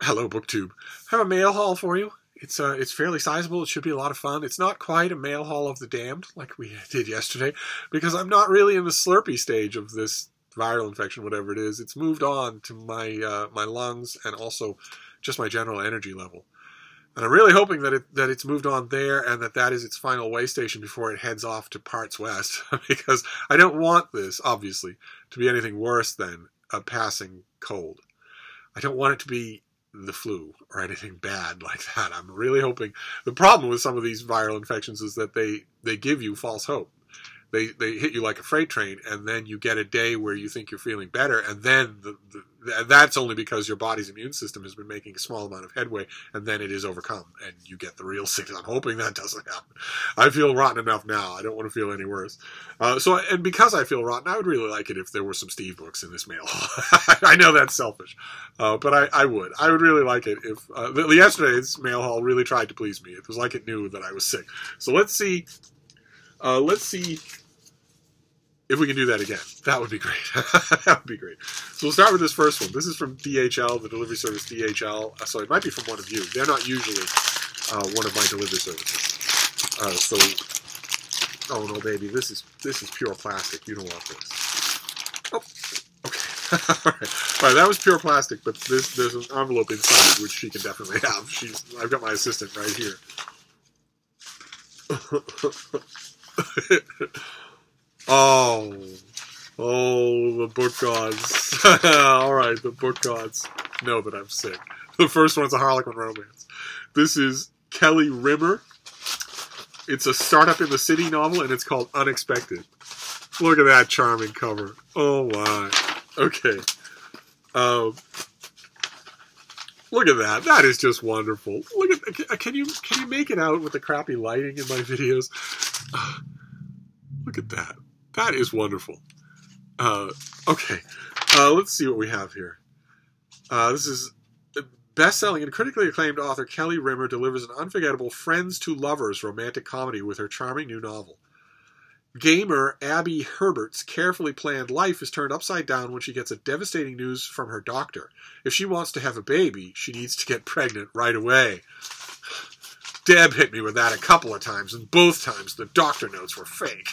Hello, BookTube. I have a mail haul for you. It's fairly sizable. It should be a lot of fun. It's not quite a mail haul of the damned like we did yesterday, because I'm not really in the slurpy stage of this viral infection, whatever it is. It's moved on to my my lungs and also just my general energy level. And I'm really hoping that it's moved on there and that is its final way station before it heads off to parts west, because I don't want this, obviously, to be anything worse than a passing cold. I don't want it to be the flu or anything bad like that. I'm really hoping. The problem with some of these viral infections is that they give you false hope. They hit you like a freight train, and then you get a day where you think you're feeling better, and then that's only because your body's immune system has been making a small amount of headway, and then it is overcome, and you get the real sickness. I'm hoping that doesn't happen. I feel rotten enough now. I don't want to feel any worse. And because I feel rotten, I would really like it if there were some Steve books in this mail. I know that's selfish, but I would. I would really like it if yesterday's mail haul really tried to please me. It was like it knew that I was sick. So let's see. Let's see if we can do that again. That would be great. That would be great. So we'll start with this first one. This is from DHL, the delivery service DHL. So it might be from one of you. They're not usually one of my delivery services. Oh no, baby, this is pure plastic. You don't want this. Oh, okay. All right, that was pure plastic, but there's an envelope inside which she can definitely have. I've got my assistant right here. Oh, the book gods. All right, the book gods know that I'm sick. The first one's a Harlequin romance. This is Kelly Rimmer. It's a startup in the city novel, and it's called Unexpected. Look at that charming cover. Oh, my. Okay. Look at that. That is just wonderful. Look at. Can you make it out with the crappy lighting in my videos? Look at that. That is wonderful. Okay. Let's see what we have here. This is best-selling and critically acclaimed author Kelly Rimmer delivers an unforgettable friends to lovers romantic comedy with her charming new novel. Gamer Abby Herbert's carefully planned life is turned upside down when she gets a devastating news from her doctor. If she wants to have a baby, she needs to get pregnant right away. Deb hit me with that a couple of times, and both times the doctor notes were fake.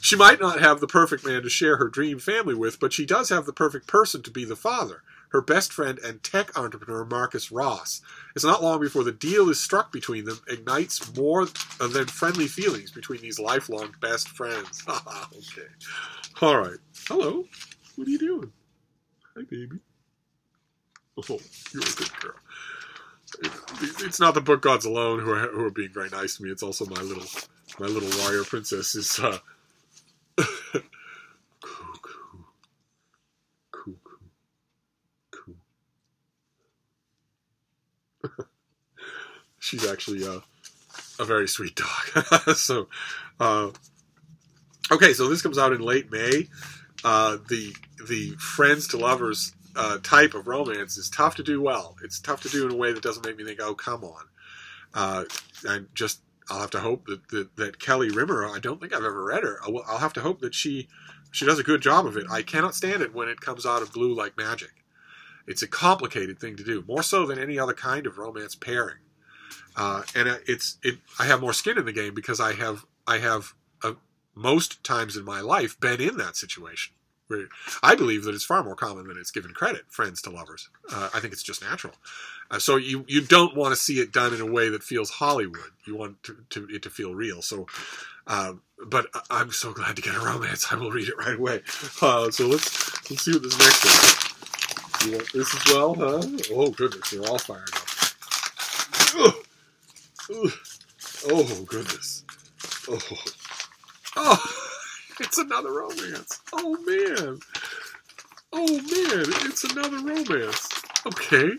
She might not have the perfect man to share her dream family with, but she does have the perfect person to be the father, her best friend and tech entrepreneur Marcus Ross. It's not long before the deal is struck between them, ignites more than friendly feelings between these lifelong best friends. Okay. All right. Hello. What are you doing? Hi, baby. Oh, you're a good girl. It's not the book gods alone who are being very nice to me. It's also my little warrior princess is cool. She's actually a very sweet dog. So okay, so this comes out in late May. The friends to lovers type of romance is tough to do well. It's tough to do in a way that doesn't make me think, oh, come on. I'll have to hope that Kelly Rimmer, I don't think I've ever read her. I'll have to hope that she does a good job of it. I cannot stand it when it comes out of blue like magic. It's a complicated thing to do, more so than any other kind of romance pairing. And I have more skin in the game because I have most times in my life been in that situation. I believe that it's far more common than it's given credit, friends to lovers. I think it's just natural. So you don't want to see it done in a way that feels Hollywood. You want it to feel real. So, but I'm so glad to get a romance. I will read it right away. So let's see what this next is. You want this as well, huh? Oh goodness, you're all fired up. Oh goodness. Oh. It's another romance. Oh, man. It's another romance. Okay.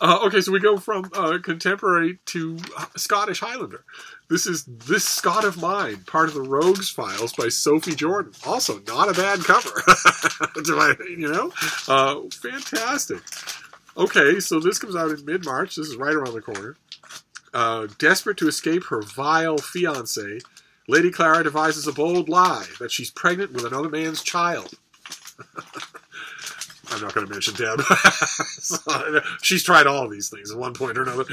Okay, so we go from contemporary to Scottish Highlander. This is This Scot of Mine, part of the Rogues Files by Sophie Jordan. Also, not a bad cover. Fantastic. Okay, so this comes out in mid-March. This is right around the corner. Desperate to escape her vile fiancé, Lady Clara devises a bold lie that she's pregnant with another man's child. I'm not going to mention Deb. She's tried all of these things at one point or another.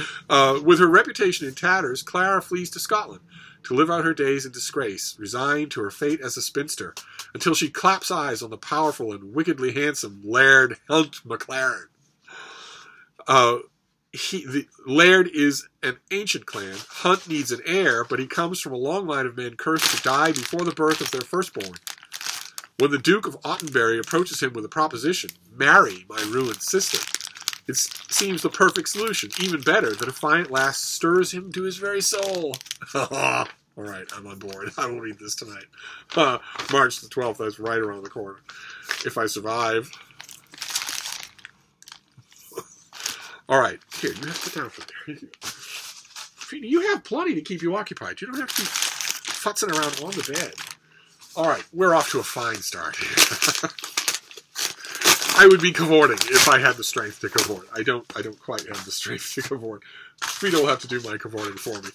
With her reputation in tatters, Clara flees to Scotland to live out her days in disgrace, resigned to her fate as a spinster, until she claps eyes on the powerful and wickedly handsome Laird Hunt MacLaren. The Laird is an ancient clan. Hunt needs an heir, but he comes from a long line of men cursed to die before the birth of their firstborn. When the Duke of Ottenbury approaches him with a proposition, marry my ruined sister, it seems the perfect solution. Even better, the defiant lass stirs him to his very soul. All right, I'm on board. I will read this tonight. March the 12th, that's right around the corner. If I survive. All right, here, you have to sit down for there. You have plenty to keep you occupied. You don't have to be futzing around on the bed. All right, we're off to a fine start here. I would be cavorting if I had the strength to cavort. I don't quite have the strength to cavort. Speedo will have to do my cavorting for me.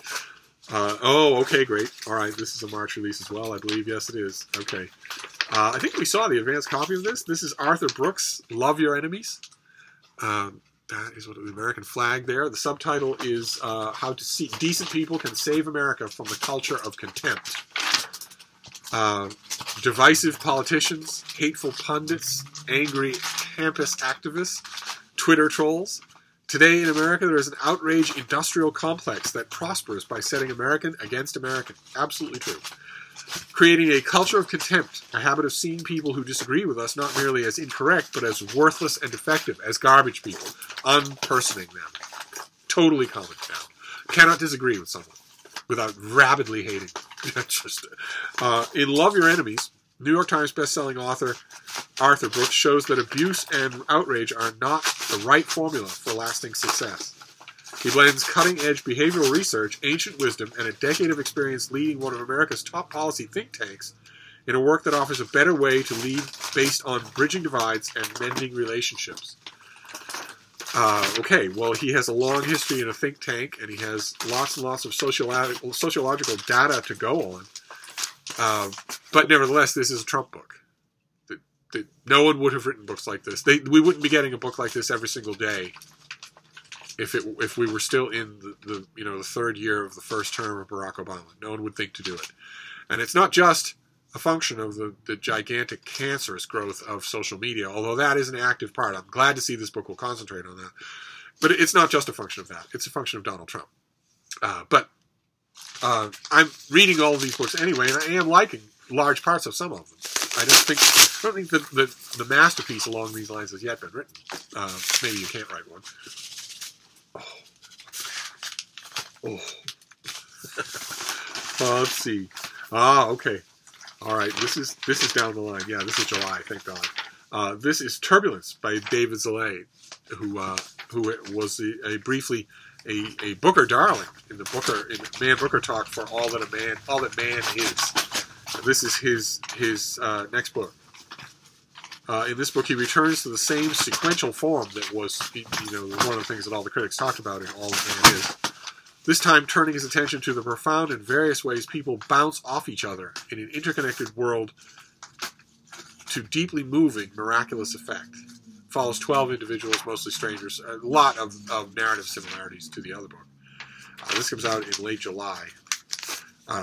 Okay, great. All right, this is a March release as well, I believe. Yes, it is. Okay. I think we saw the advanced copy of this. This is Arthur Brooks' Love Your Enemies. That is what the American flag there. The subtitle is How Decent People Can Save America from the Culture of Contempt. Divisive politicians, hateful pundits, angry campus activists, Twitter trolls. Today in America, there is an outraged industrial complex that prospers by setting American against American. Absolutely true. Creating a culture of contempt, a habit of seeing people who disagree with us not merely as incorrect, but as worthless and defective, as garbage people, unpersoning them. Totally common now. Cannot disagree with someone without rabidly hating them. In Love Your Enemies, New York Times bestselling author Arthur Brooks shows that abuse and outrage are not the right formula for lasting success. He blends cutting-edge behavioral research, ancient wisdom, and a decade of experience leading one of America's top policy think tanks in a work that offers a better way to lead based on bridging divides and mending relationships. Okay, well, he has a long history in a think tank, and he has lots and lots of sociological data to go on. But nevertheless, this is a Trump book. No one would have written books like this. We wouldn't be getting a book like this every single day if we were still in the third year of the first term of Barack Obama. No one would think to do it. And it's not just a function of the gigantic cancerous growth of social media, although that is an active part. I'm glad to see this book will concentrate on that. But it's not just a function of that. It's a function of Donald Trump. But I'm reading all of these books anyway, and I am liking large parts of some of them. I don't think the masterpiece along these lines has yet been written. Maybe you can't write one. Let's see. Okay. All right. This is down the line. Yeah, this is July. Thank God. This is Turbulence by David Zalay, who was briefly a Booker darling in Man Booker Talk for All That Man Is. This is his next book. In this book, he returns to the same sequential form that was, one of the things that all the critics talked about in All That Man Is. This time turning his attention to the profound and various ways people bounce off each other in an interconnected world to deeply moving, miraculous effect. Follows 12 individuals, mostly strangers. A lot of narrative similarities to the other book. This comes out in late July,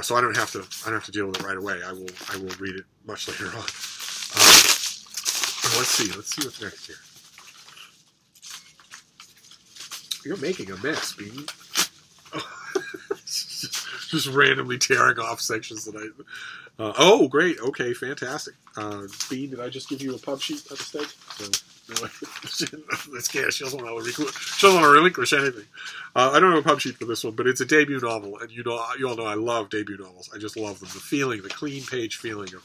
so I don't have to deal with it right away. I will read it much later on. Let's see what's next here. You're making a mess, Beanie. Just randomly tearing off sections that I. Great. Okay, fantastic. Bean, did I just give you a pub sheet by mistake? No. This cat, she doesn't want to relinquish anything. I don't have a pub sheet for this one, but it's a debut novel, and you all know I love debut novels. I just love them. The feeling, the clean page feeling of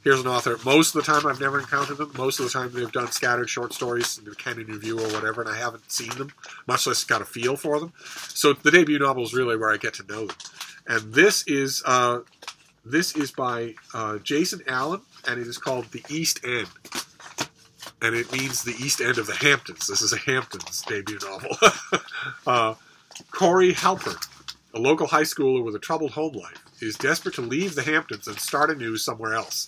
here's an author. Most of the time, I've never encountered them. Most of the time, they've done scattered short stories in the Canon Review or whatever, and I haven't seen them, much less got a feel for them. So the debut novel is really where I get to know them. And this is by Jason Allen, and it is called The East End. And it means the East End of the Hamptons. This is a Hamptons debut novel. Corey Halpert, a local high schooler with a troubled home life, is desperate to leave the Hamptons and start anew somewhere else.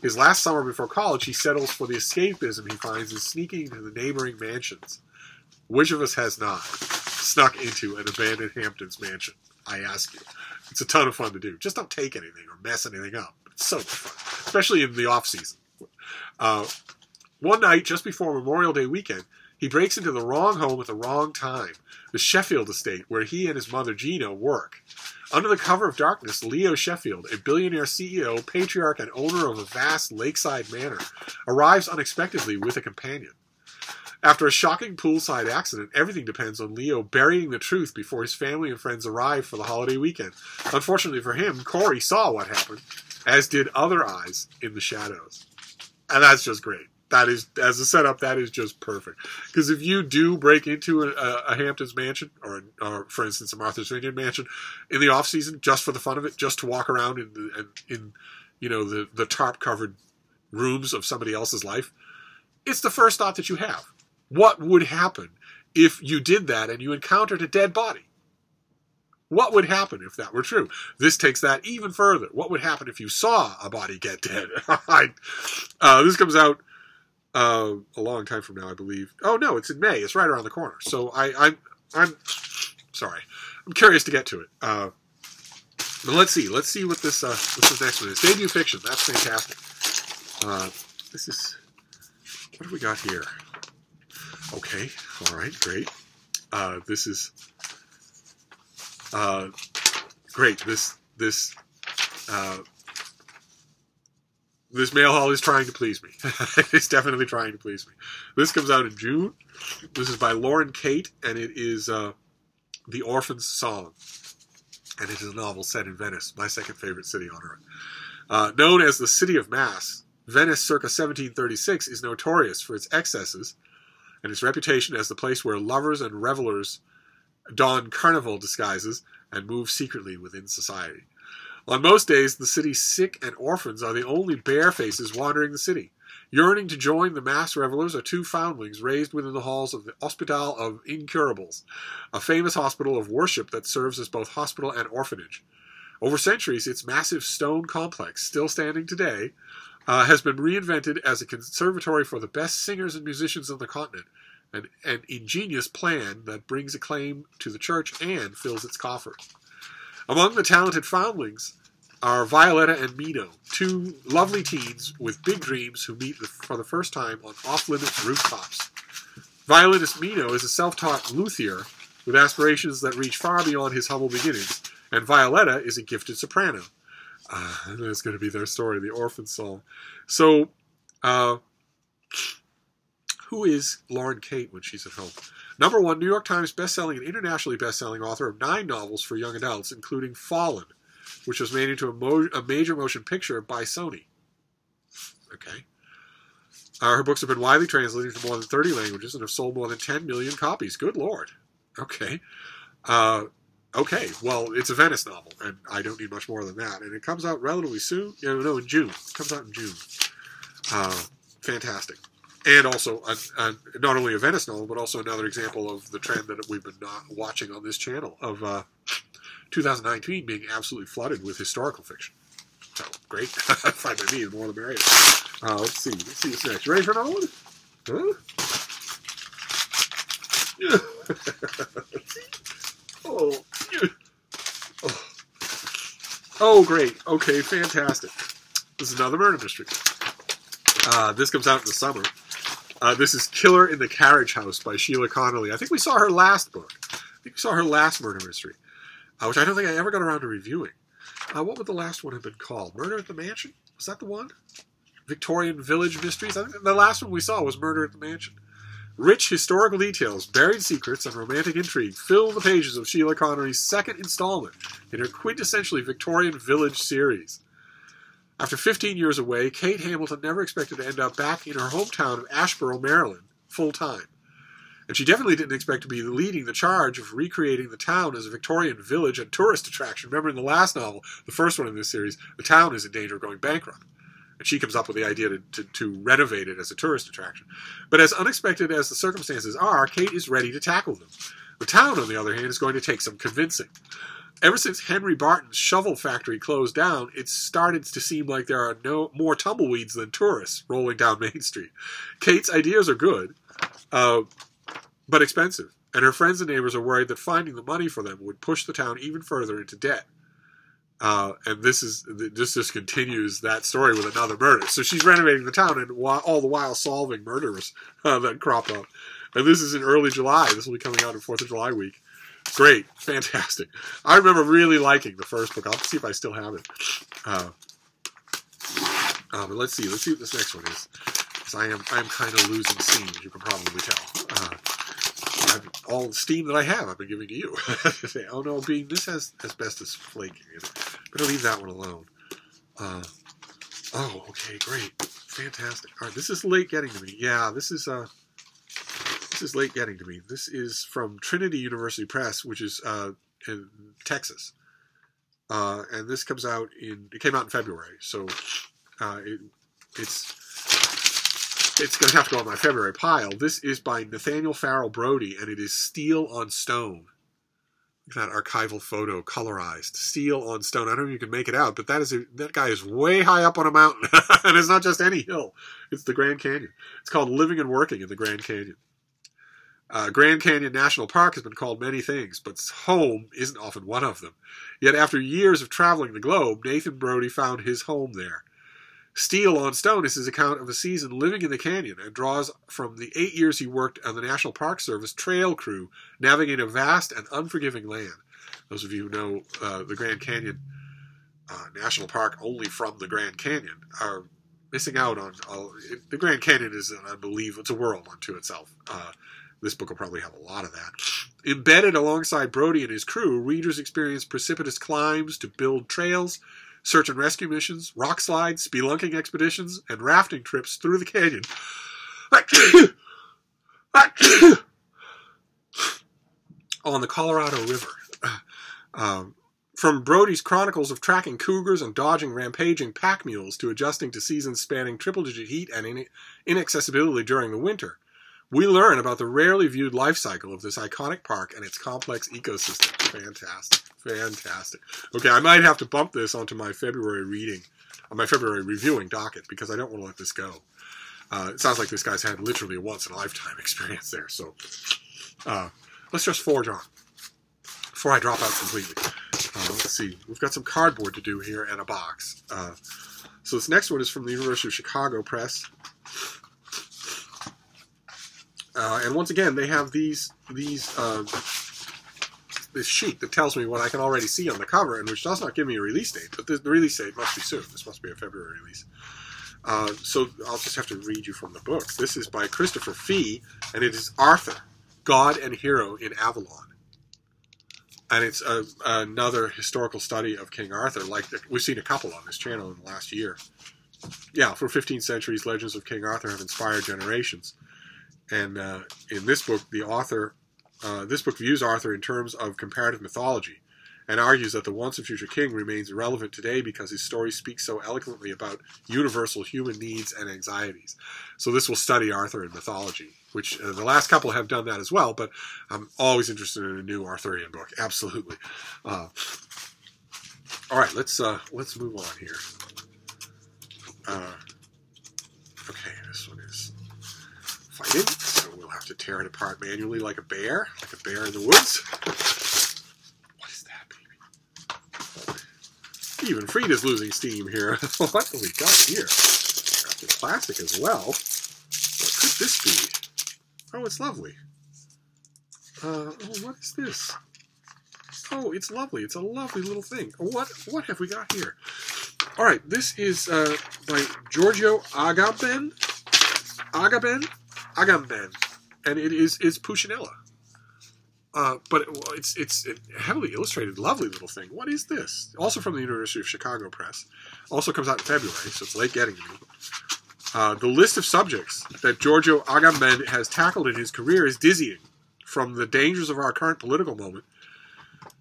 His last summer before college, he settles for the escapism he finds in sneaking into the neighboring mansions. Which of us has not snuck into an abandoned Hamptons mansion? I ask you. It's a ton of fun to do. Just don't take anything or mess anything up. It's so much fun, especially in the off-season. One night, just before Memorial Day weekend, he breaks into the wrong home at the wrong time, the Sheffield estate, where he and his mother, Gina, work. Under the cover of darkness, Leo Sheffield, a billionaire CEO, patriarch, and owner of a vast lakeside manor, arrives unexpectedly with a companion. After a shocking poolside accident, everything depends on Leo burying the truth before his family and friends arrive for the holiday weekend. Unfortunately for him, Corey saw what happened, as did other eyes in the shadows. And that's just great. That is, as a setup, that is just perfect. Because if you do break into a Hamptons mansion, or for instance, a Martha's Vineyard mansion, in the off season, just for the fun of it, just to walk around in the tarp covered rooms of somebody else's life, it's the first thought that you have. What would happen if you did that and you encountered a dead body? What would happen if that were true? This takes that even further. What would happen if you saw a body get dead? This comes out a long time from now, I believe. Oh no, it's in May. It's right around the corner. So I'm sorry. I'm curious to get to it. But let's see. Let's see what this next one is. Debut fiction. That's fantastic. This is, what have we got here? Okay. All right. Great. This is great. This mail haul is trying to please me. It's definitely trying to please me. This comes out in June. This is by Lauren Kate, and it is The Orphan Song. And it is a novel set in Venice, my second favorite city on earth. Known as the City of Mass, Venice circa 1736 is notorious for its excesses and its reputation as the place where lovers and revelers don carnival disguises and move secretly within society. On most days, the city's sick and orphans are the only bare faces wandering the city. Yearning to join the mass revelers are two foundlings raised within the halls of the Hospital of Incurables, a famous hospital of worship that serves as both hospital and orphanage. Over centuries, its massive stone complex, still standing today, has been reinvented as a conservatory for the best singers and musicians on the continent, an ingenious plan that brings acclaim to the church and fills its coffers. Among the talented foundlings are Violetta and Mino, two lovely teens with big dreams who meet for the first time on off-limits rooftops. Violinist Mino is a self-taught luthier with aspirations that reach far beyond his humble beginnings, and Violetta is a gifted soprano. That's going to be their story, The Orphan Song. So, who is Lauren Kate when she's at home? Number one, New York Times bestselling and internationally bestselling author of 9 novels for young adults, including Fallen, which was made into a major motion picture by Sony. Okay. Her books have been widely translated into more than 30 languages and have sold more than 10 million copies. Good Lord. Okay. Okay, well, it's a Venice novel, and I don't need much more than that. And it comes out relatively soon. No, in June. It comes out in June. Fantastic. And also, not only a Venice novel, but also another example of the trend that we've been watching on this channel of 2019 being absolutely flooded with historical fiction. So, great. Fine by me, the more the merrier. Let's see what's next. You ready for another one? Huh? Oh, great. Okay, fantastic. This is another murder mystery. This comes out in the summer. This is Killer in the Carriage House by Sheila Connolly. I think we saw her last book. I think we saw her last murder mystery, which I don't think I ever got around to reviewing. What would the last one have been called? Murder at the Mansion? Was that the one? Victorian Village Mysteries? I think the last one we saw was Murder at the Mansion. Rich historical details, buried secrets, and romantic intrigue fill the pages of Sheila Connolly's second installment in her quintessentially Victorian Village series. After 15 years away, Kate Hamilton never expected to end up back in her hometown of Asheboro, Maryland, full-time. And she definitely didn't expect to be leading the charge of recreating the town as a Victorian village and tourist attraction. Remember in the last novel, the first one in this series, the town is in danger of going bankrupt. And she comes up with the idea to renovate it as a tourist attraction. But as unexpected as the circumstances are, Kate is ready to tackle them. The town, on the other hand, is going to take some convincing. Ever since Henry Barton's shovel factory closed down, it's started to seem like there are no more tumbleweeds than tourists rolling down Main Street. Kate's ideas are good, but expensive, and her friends and neighbors are worried that finding the money for them would push the town even further into debt. And this just continues that story with another murder. So she's renovating the town, and all the while solving murders that crop up. And this is in early July. This will be coming out in 4th of July week. Great. Fantastic. I remember really liking the first book. I'll see if I still have it. But let's see what this next one is. Because I'm kind of losing steam, as you can probably tell. All the steam that I have, I've been giving to you. Oh no, this has asbestos flaking in it. Better leave that one alone. Oh, okay, great. Fantastic. All right, this is late getting to me. Yeah, this is late getting to me. This is from Trinity University Press, which is in Texas. And this comes out it came out in February, so it's going to have to go on my February pile. This is by Nathaniel Farrell Brody, and it is Steel on Stone. Look at that archival photo, colorized. Steel on Stone. I don't know if you can make it out, but that guy is way high up on a mountain. And it's not just any hill. It's the Grand Canyon. It's called Living and Working in the Grand Canyon. Grand Canyon National Park has been called many things, but home isn't often one of them. Yet after years of traveling the globe, Nathan Brody found his home there. Steel on Stone is his account of a season living in the canyon and draws from the 8 years he worked on the National Park Service trail crew, navigating a vast and unforgiving land. Those of you who know the Grand Canyon National Park only from the Grand Canyon are missing out on... the Grand Canyon is an unbelievable... It's a world unto itself. This book will probably have a lot of that. Embedded alongside Brody and his crew, readers experience precipitous climbs to build trails, search and rescue missions, rock slides, spelunking expeditions, and rafting trips through the canyon. On the Colorado River. From Brody's chronicles of tracking cougars and dodging rampaging pack mules to adjusting to seasons spanning triple-digit heat and inaccessibility during the winter, we learn about the rarely viewed life cycle of this iconic park and its complex ecosystem. Fantastic. Fantastic. Okay, I might have to bump this onto my February reviewing docket, because I don't want to let this go. It sounds like this guy's had literally a once-in-a-lifetime experience there. So let's just forge on before I drop out completely. Let's see. We've got some cardboard to do here and a box. So this next one is from the University of Chicago Press. And once again, they have this sheet that tells me what I can already see on the cover, and which does not give me a release date. But the release date must be soon. This must be a February release. So I'll just have to read you from the book. This is by Christopher Fee, and it is Arthur, God and Hero in Avalon. And it's another historical study of King Arthur. We've seen a couple on this channel in the last year. Yeah, for 15 centuries, legends of King Arthur have inspired generations. And in this book, this book views Arthur in terms of comparative mythology and argues that the once and future king remains relevant today because his story speaks so eloquently about universal human needs and anxieties. So this will study Arthur in mythology, which the last couple have done that as well, but I'm always interested in a new Arthurian book. Absolutely. All right, let's move on here. Okay, this one is fighting, so we'll have to tear it apart manually like a bear in the woods. What is that, baby? Even Frida's losing steam here. What have we got here? Got the plastic as well. What could this be? Oh, it's lovely. Oh, what is this? Oh, it's lovely. It's a lovely little thing. What have we got here? All right, this is by Giorgio Agamben, and it's Puccinella. But it's a heavily illustrated, lovely little thing. What is this? Also from the University of Chicago Press. Also comes out in February, so it's late getting to me. The list of subjects that Giorgio Agamben has tackled in his career is dizzying, from the dangers of our current political moment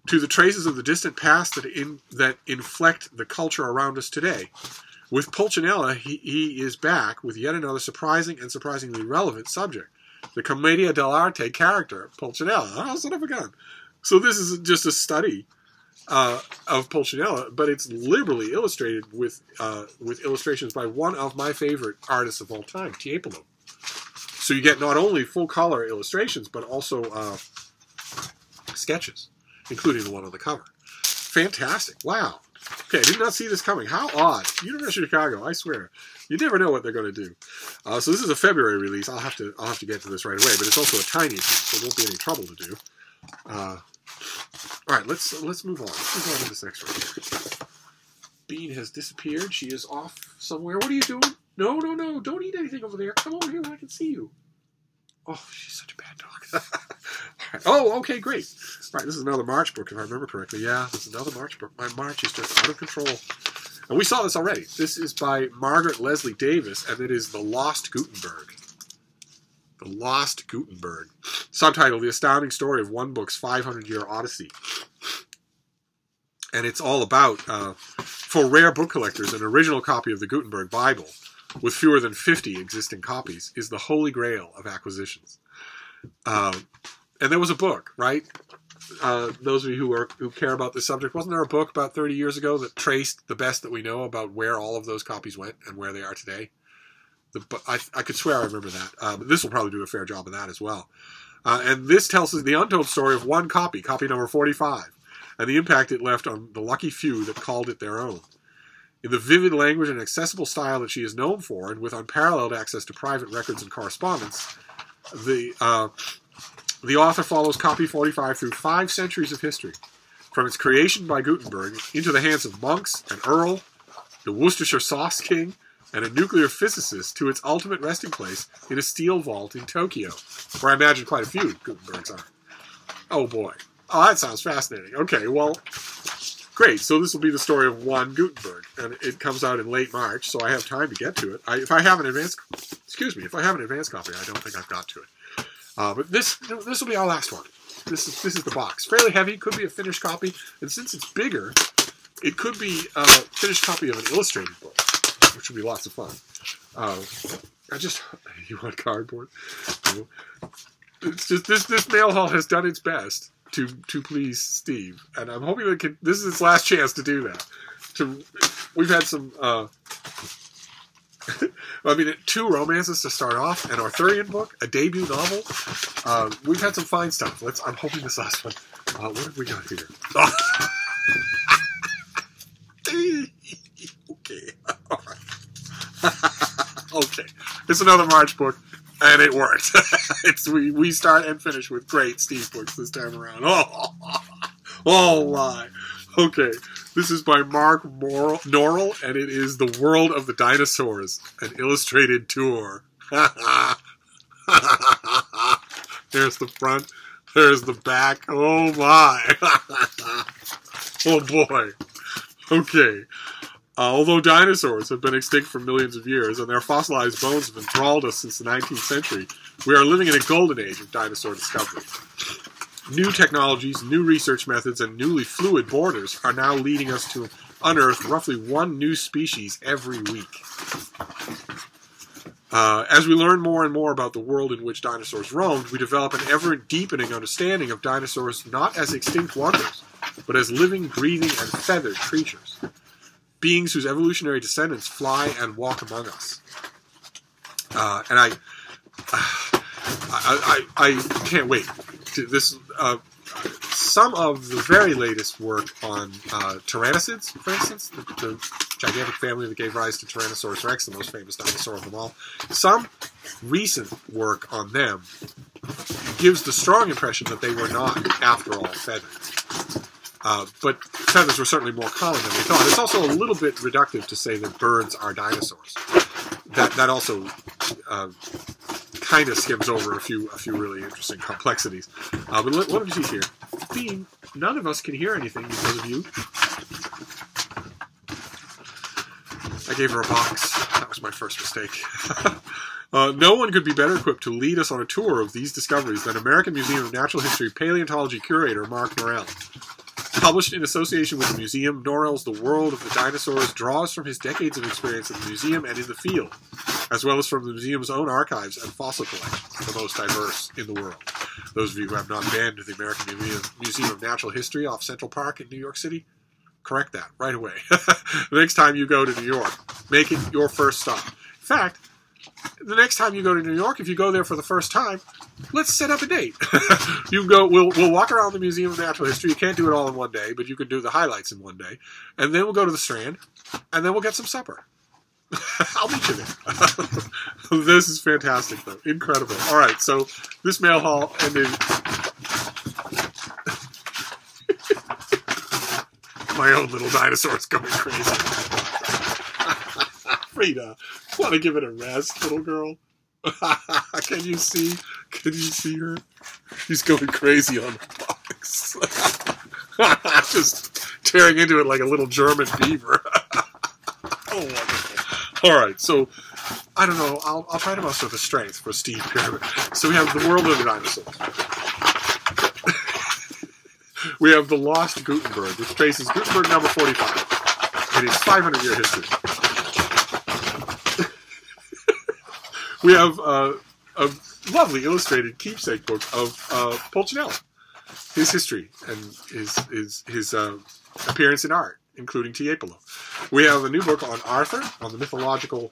to the traces of the distant past that inflect the culture around us today. With Pulcinella, he is back with yet another surprising and surprisingly relevant subject. The Commedia dell'arte character, Pulcinella. Oh, son of a gun. So this is just a study of Pulcinella, but it's liberally illustrated with illustrations by one of my favorite artists of all time, Tiepolo. So you get not only full color illustrations, but also sketches, including the one on the cover. Fantastic! Wow. Okay, I did not see this coming. How odd. University of Chicago, I swear. You never know what they're going to do. So this is a February release. I'll have to get to this right away, but it's also a tiny piece, so it won't be any trouble to do. All right, let's move on. Let's move on to this next one here. Bean has disappeared. She is off somewhere. What are you doing? No, no, no. Don't eat anything over there. Come over here where I can see you. Oh, she's such a bad dog. Right. Oh, okay, great. Right, this is another March book, if I remember correctly. Yeah, this is another March book. My March is just out of control. And we saw this already. This is by Margaret Leslie Davis, and it is The Lost Gutenberg. The Lost Gutenberg. Subtitled, The Astounding Story of One Book's 500-Year Odyssey. And it's all about, for rare book collectors, an original copy of the Gutenberg Bible, with fewer than 50 existing copies, is the holy grail of acquisitions. And there was a book, right? Those of you who care about this subject, wasn't there a book about 30 years ago that traced the best that we know about where all of those copies went and where they are today? I could swear I remember that. But this will probably do a fair job of that as well. And this tells us the untold story of one copy number 45, and the impact it left on the lucky few that called it their own. In the vivid language and accessible style that she is known for, and with unparalleled access to private records and correspondence, the author follows copy 45 through 5 centuries of history, from its creation by Gutenberg into the hands of monks, an earl, the Worcestershire sauce king, and a nuclear physicist, to its ultimate resting place in a steel vault in Tokyo, where I imagine quite a few Gutenbergs are. Oh boy. Oh, that sounds fascinating. Okay, well, great. So this will be the story of one Gutenberg, and it comes out in late March, so I have time to get to it. If I have an advance copy, I don't think I've got to it. But this will be our last one. This is the box. Fairly heavy. Could be a finished copy, and since it's bigger, it could be a finished copy of an illustrated book, which would be lots of fun. You want cardboard? It's just this mail haul has done its best to please Steve, and I'm hoping that this is its last chance to do that. We've had some. I mean, 2 romances to start off, an Arthurian book, a debut novel. We've had some fine stuff. I'm hoping this last one. What have we got here? Okay. All right. Okay. It's another March book, and it worked. We start and finish with great Steve books this time around. Oh my. Okay. This is by Mark Norell, and it is The World of the Dinosaurs, an illustrated tour. There's the front. There's the back. Oh, my. Oh, boy. Okay. Although dinosaurs have been extinct for millions of years, and their fossilized bones have enthralled us since the 19th century, we are living in a golden age of dinosaur discovery. New technologies, new research methods, and newly fluid borders are now leading us to unearth roughly 1 new species every week. As we learn more and more about the world in which dinosaurs roamed, we develop an ever-deepening understanding of dinosaurs not as extinct wonders, but as living, breathing, and feathered creatures. Beings whose evolutionary descendants fly and walk among us. And I can't wait. Some of the very latest work on tyrannosids, for instance, the gigantic family that gave rise to Tyrannosaurus rex, the most famous dinosaur of them all. Some recent work on them gives the strong impression that they were not, after all, feathered. But feathers were certainly more common than we thought. It's also a little bit reductive to say that birds are dinosaurs. That also kind of skims over a few really interesting complexities. But let me see here. Bean, none of us can hear anything because of you. I gave her a box. That was my first mistake. No one could be better equipped to lead us on a tour of these discoveries than American Museum of Natural History paleontology curator Mark Norell. Published in association with the museum, Norell's The World of the Dinosaurs draws from his decades of experience at the museum and in the field, as well as from the museum's own archives and fossil collections, the most diverse in the world. Those of you who have not been to the American Museum of Natural History off Central Park in New York City, correct that right away. The next time you go to New York, make it your first stop. In fact, the next time you go to New York, if you go there for the first time, let's set up a date. You can go. We'll walk around the Museum of Natural History. You can't do it all in one day, but you can do the highlights in one day, and then we'll go to the Strand, and then we'll get some supper. I'll meet you there. This is fantastic, though. Incredible. All right, so this mail haul ended. My own little dinosaur's going crazy. Frida, want to give it a rest, little girl? Can you see? Can you see her? She's going crazy on the box. Just tearing into it like a little German beaver. Oh, wonderful. All right, so I don't know. I'll try to muster the strength for Steve Pyramid. So we have the world of the dinosaurs. We have the Lost Gutenberg, which traces Gutenberg number 45 in his 500-year history. We have a lovely illustrated keepsake book of Pulcinella, his history and his appearance in art, including Tiepolo. We have a new book on Arthur, on the mythological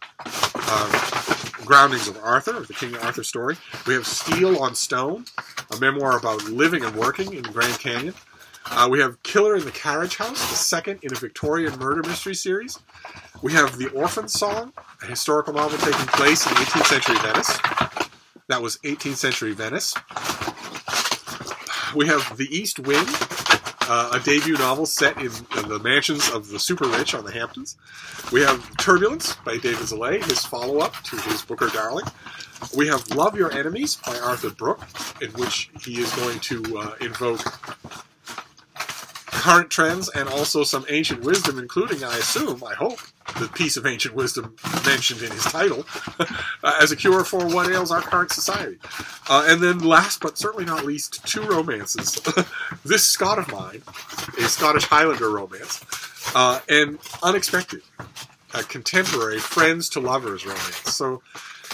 groundings of Arthur, of the King Arthur story. We have Steel on Stone, a memoir about living and working in the Grand Canyon. We have Killer in the Carriage House, the second in a Victorian murder mystery series. We have The Orphan Song, a historical novel taking place in 18th century Venice. That was 18th century Venice. We have The East Wind, a debut novel set in the mansions of the super rich on the Hamptons. We have Turbulence by David Zalay, his follow-up to his Booker Darling. We have Love Your Enemies by Arthur Brooke, in which he is going to invoke current trends and also some ancient wisdom, including, I assume, I hope, the piece of ancient wisdom mentioned in his title, as a cure for what ails our current society. And then last but certainly not least, two romances. This Scot of mine, a Scottish Highlander romance, and Unexpected, a contemporary friends to lovers romance. So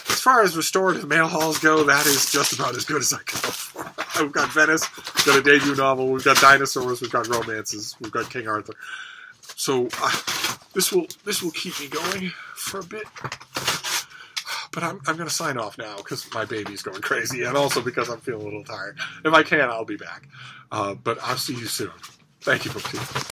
as far as restorative mail hauls go, that is just about as good as I can hope for. We've got Venice, we've got a debut novel, we've got dinosaurs, we've got romances, we've got King Arthur. So this will keep me going for a bit. But I'm going to sign off now because my baby's going crazy, and also because I'm feeling a little tired. If I can, I'll be back. But I'll see you soon. Thank you, BookTube.